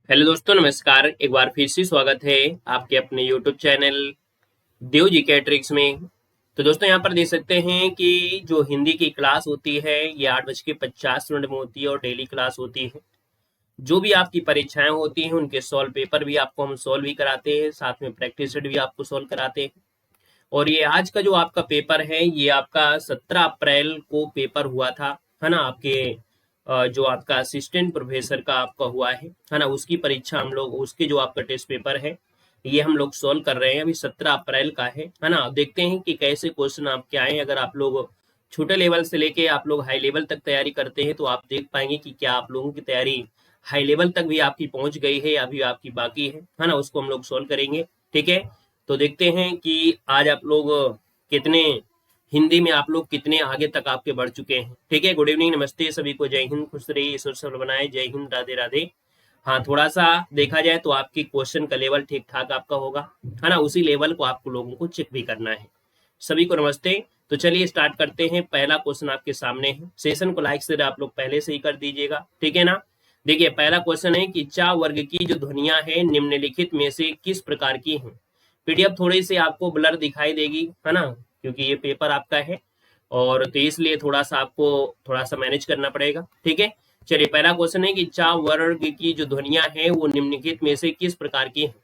Hello दोस्तों, नमस्कार। एक बार फिर से स्वागत है आपके अपने यूट्यूब चैनल देव जी के ट्रिक्स में। तो दोस्तों, यहाँ पर देख सकते हैं कि जो हिंदी की क्लास होती है ये 8:50 में होती है और डेली क्लास होती है। जो भी आपकी परीक्षाएं होती हैं उनके सॉल्व पेपर भी आपको हम सॉल्व भी कराते हैं, साथ में प्रैक्टिस सेट भी आपको सॉल्व कराते हैं। और ये आज का जो आपका पेपर है ये आपका 17 अप्रैल को पेपर हुआ था, है ना। आपके जो आपका असिस्टेंट प्रोफेसर का आपका हुआ है ना, उसकी परीक्षा हम लोग, उसके जो आपका टेस्ट पेपर है ये हम लोग सॉल्व कर रहे हैं। अभी 17 अप्रैल का है ना। देखते हैं कि कैसे क्वेश्चन आपके आए। अगर आप लोग छोटे लेवल से लेके आप लोग हाई लेवल तक तैयारी करते हैं तो आप देख पाएंगे कि क्या आप लोगों की तैयारी हाई लेवल तक भी आपकी पहुंच गई है या अभी आपकी बाकी है ना। उसको हम लोग सॉल्व करेंगे, ठीक है। तो देखते हैं कि आज आप लोग कितने हिंदी में आप लोग कितने आगे तक आपके बढ़ चुके हैं, ठीक है। गुड इवनिंग, नमस्ते सभी को। जय हिंद, खुश रहिए, ईश्वर सब बनाए। जय हिंद, राधे राधे। हाँ, थोड़ा सा देखा जाए तो आपकी क्वेश्चन का लेवल ठीक ठाक आपका होगा, है ना। उसी लेवल को आपको लोगों को चेक भी करना है। सभी को नमस्ते। तो चलिए स्टार्ट करते हैं। पहला क्वेश्चन आपके सामने है। सेशन को लाइक से आप लोग पहले से ही कर दीजिएगा, ठीक है ना। देखिए, पहला क्वेश्चन है कि चा वर्ग की जो ध्वनियां हैं निम्नलिखित में से किस प्रकार की हैं। पीडीएफ थोड़ी सी आपको ब्लर दिखाई देगी, है ना, क्योंकि ये पेपर आपका है और तो इसलिए थोड़ा सा आपको थोड़ा सा मैनेज करना पड़ेगा, ठीक है। चलिए, पहला क्वेश्चन है कि चा वर्ग की जो ध्वनियां हैं वो निम्नलिखित में से किस प्रकार की हैं।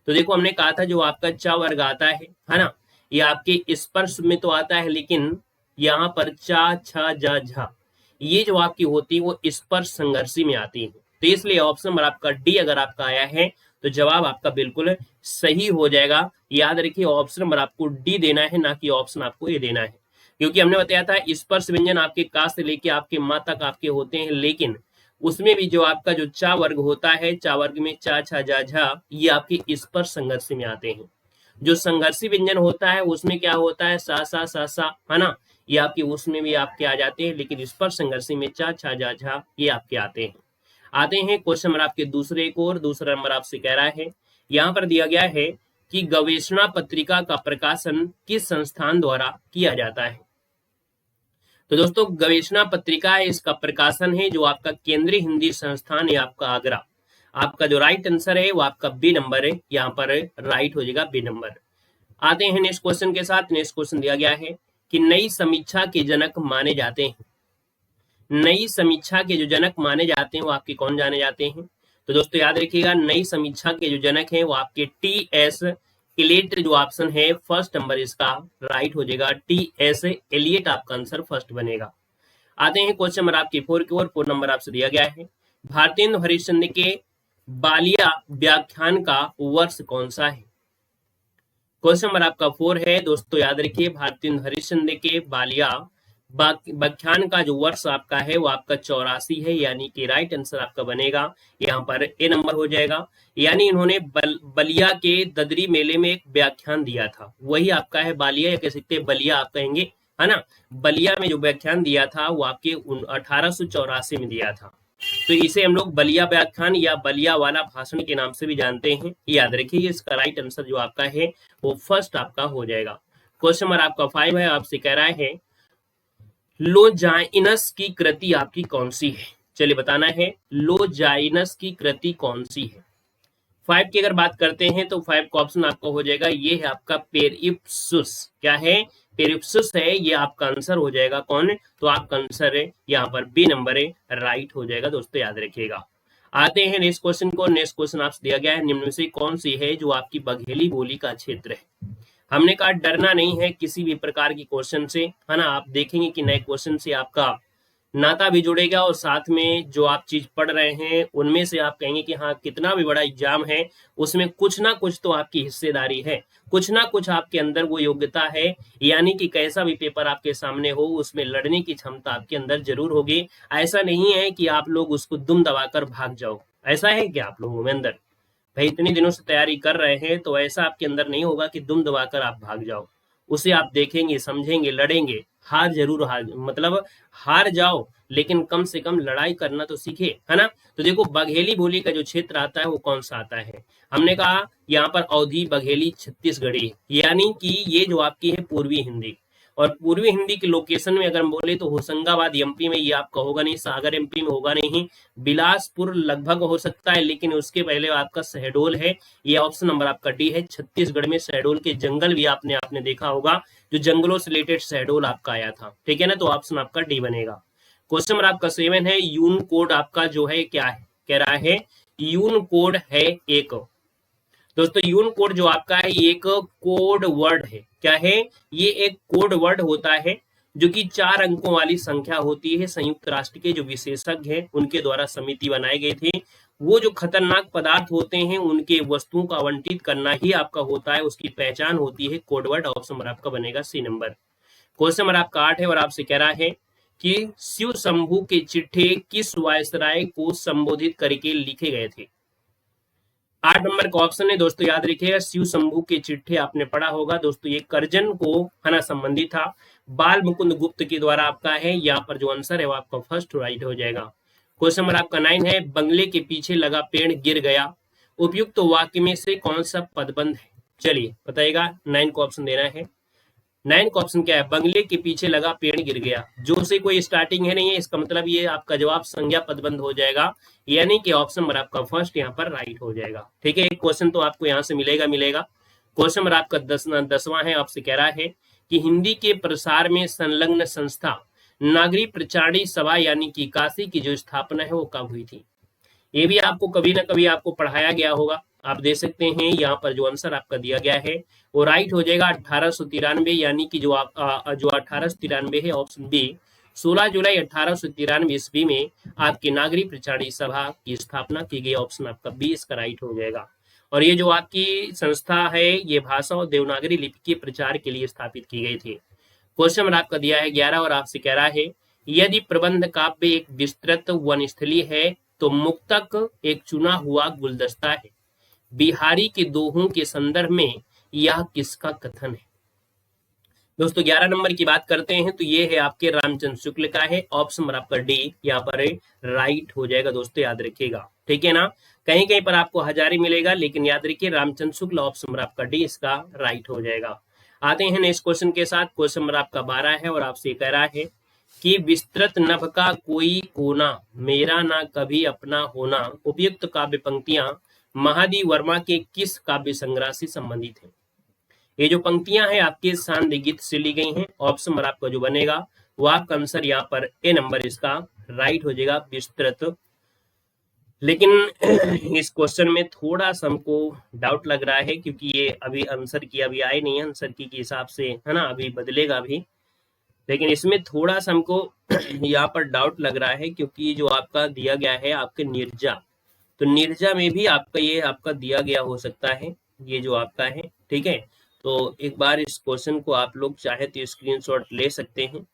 तो देखो, हमने कहा था जो आपका चा वर्ग आता है ना, ये आपके स्पर्श में तो आता है, लेकिन यहाँ पर चा छ जा झा ये जो आपकी होती है वो स्पर्श संघर्षी में आती है। तो इसलिए ऑप्शन नंबर आपका डी अगर आपका आया है तो जवाब आपका बिल्कुल सही हो जाएगा। याद रखिए, ऑप्शन नंबर आपको डी देना है, ना कि ऑप्शन आपको ए देना है। क्योंकि हमने बताया था स्पर्श व्यंजन आपके का से लेके आपके मा तक आपके होते हैं, लेकिन उसमें भी जो आपका जो चा वर्ग होता है, चा वर्ग में चा छा जा झा ये आपके स्पर्श संघर्ष में आते हैं। जो संघर्षी व्यंजन होता है उसमें क्या होता है, सा, है ना। ये आपके उसमें भी आपके आ जाते हैं, लेकिन स्पर्श संघर्षी में चा छा जा झा ये आपके आते हैं। क्वेश्चन नंबर आपके दूसरे को, और दूसरा नंबर आपसे कह रहा है, यहाँ पर दिया गया है कि गवेषणा पत्रिका का प्रकाशन किस संस्थान द्वारा किया जाता है। तो दोस्तों, गवेषणा पत्रिका है, इसका प्रकाशन है जो आपका केंद्रीय हिंदी संस्थान है आपका आगरा। आपका जो राइट आंसर है वो आपका बी नंबर है, यहाँ पर राइट हो जाएगा बी नंबर। आते हैं नेक्स्ट क्वेश्चन के साथ। नेक्स्ट क्वेश्चन दिया गया है कि नई समीक्षा के जनक माने जाते हैं। नई समीक्षा के जो जनक माने जाते हैं वो आपके कौन जाने जाते हैं। तो दोस्तों याद रखिएगा, नई समीक्षा के जो जनक हैं वो आपके टी एस एलियट जो ऑप्शन है फर्स्ट नंबर इसका राइट हो जाएगा। टी एस एलियट आपका आंसर फर्स्ट बनेगा। आते हैं क्वेश्चन नंबर आपके 4 की ओर। 4 नंबर आपसे दिया गया है, भारतेंदु हरिश्चंद्र के बालिया व्याख्यान का वर्ष कौन सा है। क्वेश्चन नंबर आपका 4 है दोस्तों, याद रखिए, भारतेंदु हरिश्चंद्र के बालिया व्याख्यान का जो वर्ष आपका है वो आपका 84 है, यानी कि राइट आंसर आपका बनेगा यहाँ पर ए नंबर हो जाएगा। यानी इन्होंने बलिया के ददरी मेले में एक व्याख्यान दिया था, वही आपका है बालिया, या कह सकते हैं बलिया आप कहेंगे, है ना। बलिया में जो व्याख्यान दिया था वो आपके 1884 में दिया था। तो इसे हम लोग बलिया व्याख्यान या बलिया वाला भाषण के नाम से भी जानते हैं। याद रखिए, इसका राइट आंसर जो आपका है वो फर्स्ट आपका हो जाएगा। क्वेश्चन नंबर आपका 5 है, आपसे कह रहा है लोजाइनस की कृति आपकी कौन सी है। चलिए बताना है, लोजाइनस की कृति कौन सी है। 5 की अगर बात करते हैं तो 5 का ऑप्शन आपका हो जाएगा, ये है आपका पेरिप्सुस। क्या है, पेरिप्सुस है, ये आपका आंसर हो जाएगा कौन। तो आपका आंसर है यहाँ पर बी नंबर है, राइट हो जाएगा दोस्तों, याद रखिएगा। आते हैं नेक्स्ट क्वेश्चन को। नेक्स्ट क्वेश्चन आपसे दिया गया है, निम्न में से कौन सी है जो आपकी बघेली बोली का क्षेत्र है। हमने कहा डरना नहीं है किसी भी प्रकार की क्वेश्चन से, है ना। आप देखेंगे कि नए क्वेश्चन से आपका नाता भी जुड़ेगा और साथ में जो आप चीज पढ़ रहे हैं उनमें से आप कहेंगे कि हाँ, कितना भी बड़ा एग्जाम है उसमें कुछ ना कुछ तो आपकी हिस्सेदारी है, कुछ ना कुछ आपके अंदर वो योग्यता है। यानी कि कैसा भी पेपर आपके सामने हो उसमें लड़ने की क्षमता आपके अंदर जरूर होगी। ऐसा नहीं है कि आप लोग उसको दुम दबाकर भाग जाओ, ऐसा है क्या आप लोगों में अंदर। भाई, इतने दिनों से तैयारी कर रहे हैं तो ऐसा आपके अंदर नहीं होगा कि दुम दबाकर आप भाग जाओ। उसे आप देखेंगे, समझेंगे, लड़ेंगे। हार जरूर हार, मतलब हार जाओ लेकिन कम से कम लड़ाई करना तो सीखे, है ना। तो देखो, बघेली बोली का जो क्षेत्र आता है वो कौन सा आता है। हमने कहा यहाँ पर अवधी, बघेली, छत्तीसगढ़ी, यानी कि ये जो आपकी है पूर्वी हिंदी। और पूर्वी हिंदी की लोकेशन में अगर हम बोले तो होशंगाबाद एमपी में, ये आपका होगा नहीं, सागर एमपी में होगा नहीं, बिलासपुर लगभग हो सकता है, लेकिन उसके पहले आपका शहडोल है। ये ऑप्शन नंबर आपका डी है। छत्तीसगढ़ में शहडोल के जंगल भी आपने देखा होगा, जो जंगलों से रिलेटेड शहडोल आपका आया था, ठीक है ना, तो ऑप्शन आपका डी बनेगा। क्वेश्चन नंबर आपका 7 है, यून कोड आपका जो है क्या है, कह रहा है यून कोड है एक। दोस्तों यून कोड जो आपका है ये एक कोड वर्ड है। क्या है? ये एक कोड वर्ड होता है जो कि 4 अंकों वाली संख्या होती है। संयुक्त राष्ट्र के जो विशेषज्ञ हैं उनके द्वारा समिति बनाए गए थे। वो जो खतरनाक पदार्थ होते हैं उनके वस्तुओं का आवंटित करना ही आपका होता है, उसकी पहचान होती है कोड वर्ड। ऑप्शन नंबर आपका बनेगा सी नंबर। क्वेश्चन नंबर आपका 8 है और आपसे कह रहा है कि शिव शंभू के चिट्ठे किस वायसराय को संबोधित करके लिखे गए थे। 8 नंबर का ऑप्शन है दोस्तों, याद रखिएगा, शिव शंभू के चिट्ठे आपने पढ़ा होगा दोस्तों, ये करजन को है ना संबंधित था। बाल मुकुंद गुप्त के द्वारा आपका है। यहाँ पर जो आंसर है वो आपका फर्स्ट राइट हो जाएगा। क्वेश्चन नंबर आपका 9 है, बंगले के पीछे लगा पेड़ गिर गया, उपयुक्त वाक्य में से कौन सा पदबंध है। चलिए बताइएगा, 9 को ऑप्शन देना है। 9 का ऑप्शन क्या है, बंगले के पीछे लगा पेड़ गिर गया। जो से कोई स्टार्टिंग है नहीं है, इसका मतलब ये आपका जवाब संज्ञा पदबंध हो जाएगा, यानी कि ऑप्शन नंबर आपका फर्स्ट यहाँ पर राइट हो जाएगा। ठीक है, एक क्वेश्चन तो आपको यहाँ से मिलेगा। क्वेश्चन नंबर आपका 10वां है, आपसे कह रहा है कि हिंदी के प्रसार में संलग्न संस्था नागरी प्रचारणी सभा यानी कि काशी की जो स्थापना है वो कब हुई थी। ये भी आपको कभी ना कभी आपको पढ़ाया गया होगा, आप दे सकते हैं। यहाँ पर जो आंसर आपका दिया गया है वो राइट हो जाएगा 1893, यानी कि जो 1893 है, ऑप्शन बी। 16 जुलाई 1893 ईस्वी में आपकी नागरी प्रचारणी सभा की स्थापना की गई। ऑप्शन आपका 20 का राइट हो जाएगा। और ये जो आपकी संस्था है ये भाषा और देवनागरी लिपि के प्रचार के लिए स्थापित की गई थी। क्वेश्चन नंबर आपका दिया है 11 और आपसे कह रहा है, यदि प्रबंध काव्य एक विस्तृत वनस्थली है तो मुक्तक एक चुना हुआ गुलदस्ता है। बिहारी के दोहों के संदर्भ में यह किसका कथन है। दोस्तों 11 नंबर की बात करते हैं तो ये है आपके रामचंद्र शुक्ल का है। ऑप्शन नंबर आपका डी यहाँ पर राइट हो जाएगा दोस्तों, याद रखिएगा, ठीक है ना। कहीं कहीं पर आपको हजारी मिलेगा, लेकिन याद रखिए रामचंद्र शुक्ल, ऑप्शन नंबर आपका डी इसका राइट हो जाएगा। आते हैं नेक्स्ट क्वेश्चन के साथ। क्वेश्चन नंबर आपका 12 है और आपसे कह रहा है कि विस्तृत नभ का कोई कोना, मेरा ना कभी अपना होना, उपयुक्त काव्य पंक्तियां महादेव वर्मा के किस काव्य संग्रह से संबंधित है। ये जो पंक्तियां हैं आपके सांध्य गीत से ली गई हैं। ऑप्शन नंबर आपका जो बनेगा वो आपका आंसर यहाँ पर ए नंबर इसका राइट हो जाएगा, विस्तृत। लेकिन इस क्वेश्चन में थोड़ा सा हमको डाउट लग रहा है, क्योंकि ये अभी आंसर की अभी आए नहीं है, आंसर की के हिसाब से है ना, अभी बदलेगा अभी। लेकिन इसमें थोड़ा सा हमको यहाँ पर डाउट लग रहा है, क्योंकि जो आपका दिया गया है आपके निर्जा, तो निर्जा में भी आपका ये आपका दिया गया हो सकता है, ये जो आपका है, ठीक है। तो एक बार इस क्वेश्चन को आप लोग चाहे तो स्क्रीनशॉट ले सकते हैं,